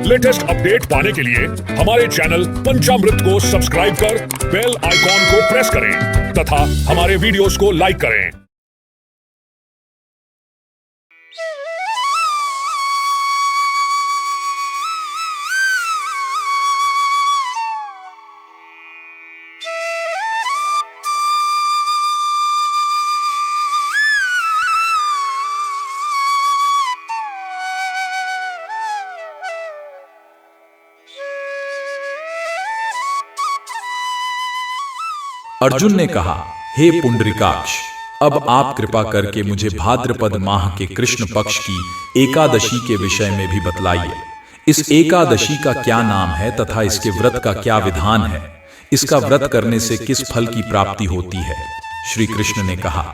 Latest update पाने के लिए हमारे चैनल पंचामृत को सब्सक्राइब कर बेल आइकॉन को प्रेस करें तथा हमारे वीडियोस को लाइक करें। अर्जुन ने कहा, हे पुंडरीकाक्ष, अब आप कृपा करके मुझे भाद्रपद माह के कृष्ण पक्ष की एकादशी के विषय में भी बतलाइए। इस एकादशी का क्या नाम है तथा इसके व्रत का क्या विधान है? इसका व्रत करने से किस फल की प्राप्ति होती है? श्री कृष्ण ने कहा,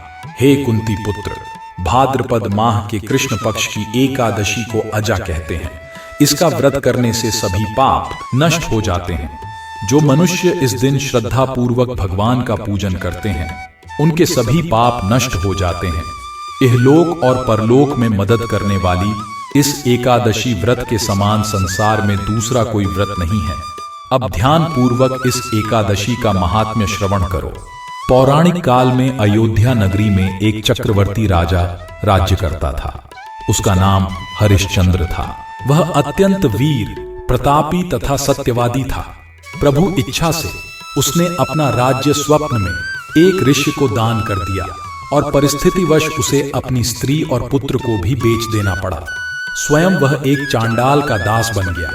हे कुंती पुत्र, भाद्रपद माह के कृष्ण पक्ष की एकादशी को अजा कहते हैं। इसका व्रत करने से सभी पाप नष्ट हो जाते हैं। जो मनुष्य इस दिन श्रद्धा पूर्वक भगवान का पूजन करते हैं, उनके सभी पाप नष्ट हो जाते हैं। इहलोक और परलोक में मदद करने वाली इस एकादशी व्रत के समान संसार में दूसरा कोई व्रत नहीं है। अब ध्यान पूर्वक इस एकादशी का महात्म्य श्रवण करो। पौराणिक काल में अयोध्या नगरी में एक चक्रवर्ती राजा राज्य करता था। उसका नाम हरिश्चंद्र था। वह अत्यंत वीर, प्रतापी तथा सत्यवादी था। प्रभु इच्छा से उसने अपना राज्य स्वप्न में एक ऋषि को दान कर दिया और परिस्थितिवश उसे अपनी स्त्री और पुत्र को भी बेच देना पड़ा। स्वयं वह एक चांडाल का दास बन गया।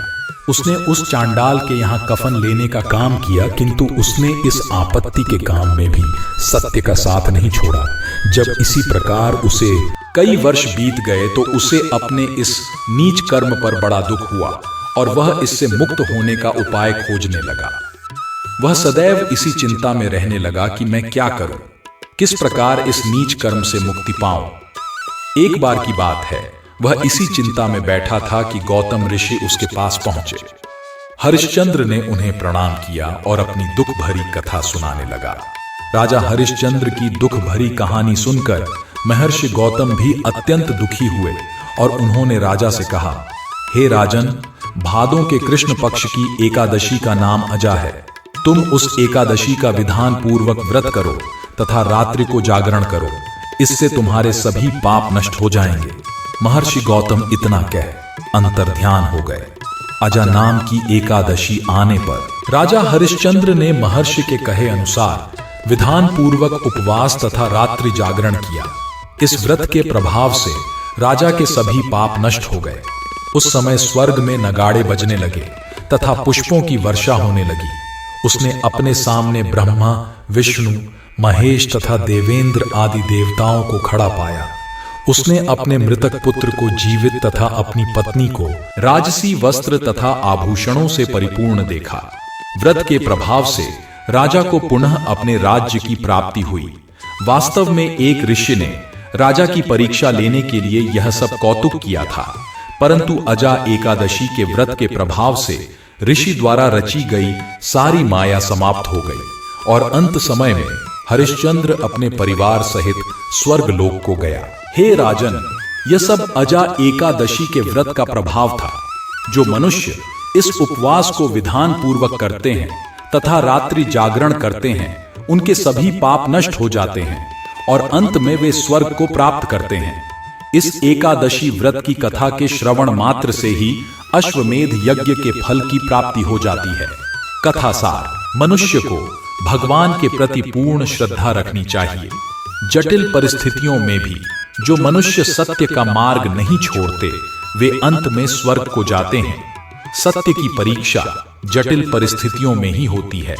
उसने उस चांडाल के यहाँ कफन लेने का काम किया, किंतु उसने इस आपत्ति के काम में भी सत्य का साथ नहीं छोड़ा। जब इसी प्रकार उसे कई वर्ष बीत गए तो उसे अपने इस नीच कर्म पर बड़ा दुख हुआ और वह इससे मुक्त होने का उपाय खोजने लगा। वह सदैव इसी चिंता में रहने लगा कि मैं क्या करूं, किस प्रकार इस नीच कर्म से मुक्ति पाऊं। एक बार की बात है, वह इसी चिंता में बैठा था कि गौतम ऋषि उसके पास पहुंचे। हरिश्चंद्र ने उन्हें प्रणाम किया और अपनी दुख भरी कथा सुनाने लगा। राजा हरिश्चंद्र की दुख भरी कहानी सुनकर महर्षि गौतम भी अत्यंत दुखी हुए और उन्होंने राजा से कहा, हे राजन, भादों के कृष्ण पक्ष की एकादशी का नाम अजा है। तुम उस एकादशी का विधान पूर्वक व्रत करो तथा रात्रि को जागरण करो। इससे तुम्हारे सभी पाप नष्ट हो जाएंगे। महर्षि गौतम इतना कह अंतर्ध्यान हो गए। अजा नाम की एकादशी आने पर राजा हरिश्चंद्र ने महर्षि के कहे अनुसार विधान पूर्वक उपवास तथा रात्रि जागरण किया। इस व्रत के प्रभाव से राजा के सभी पाप नष्ट हो गए। उस समय स्वर्ग में नगाड़े बजने लगे तथा पुष्पों की वर्षा होने लगी। उसने अपने सामने ब्रह्मा, विष्णु, महेश तथा देवेंद्र आदि देवताओं को खड़ा पाया। उसने अपने मृतक पुत्र को जीवित तथा अपनी पत्नी को राजसी वस्त्र तथा आभूषणों से परिपूर्ण देखा। व्रत के प्रभाव से राजा को पुनः अपने राज्य की प्राप्ति हुई। वास्तव में एक ऋषि ने राजा की परीक्षा लेने के लिए यह सब कौतुक किया था, परंतु अजा एकादशी के व्रत के प्रभाव से ऋषि द्वारा रची गई सारी माया समाप्त हो गई और अंत समय में हरिश्चंद्र अपने परिवार सहित स्वर्ग लोक को गया। हे राजन, यह सब अजा एकादशी के व्रत का प्रभाव था। जो मनुष्य इस उपवास को विधान पूर्वक करते हैं तथा रात्रि जागरण करते हैं, उनके सभी पाप नष्ट हो जाते हैं और अंत में वे स्वर्ग को प्राप्त करते हैं। इस एकादशी व्रत की कथा के श्रवण मात्र से ही अश्वमेध यज्ञ के फल की प्राप्ति हो जाती है। कथा सार, मनुष्य को भगवान के प्रति पूर्ण श्रद्धा रखनी चाहिए। जटिल परिस्थितियों में भी जो मनुष्य सत्य का मार्ग नहीं छोड़ते, वे अंत में स्वर्ग को जाते हैं। सत्य की परीक्षा जटिल परिस्थितियों में ही होती है।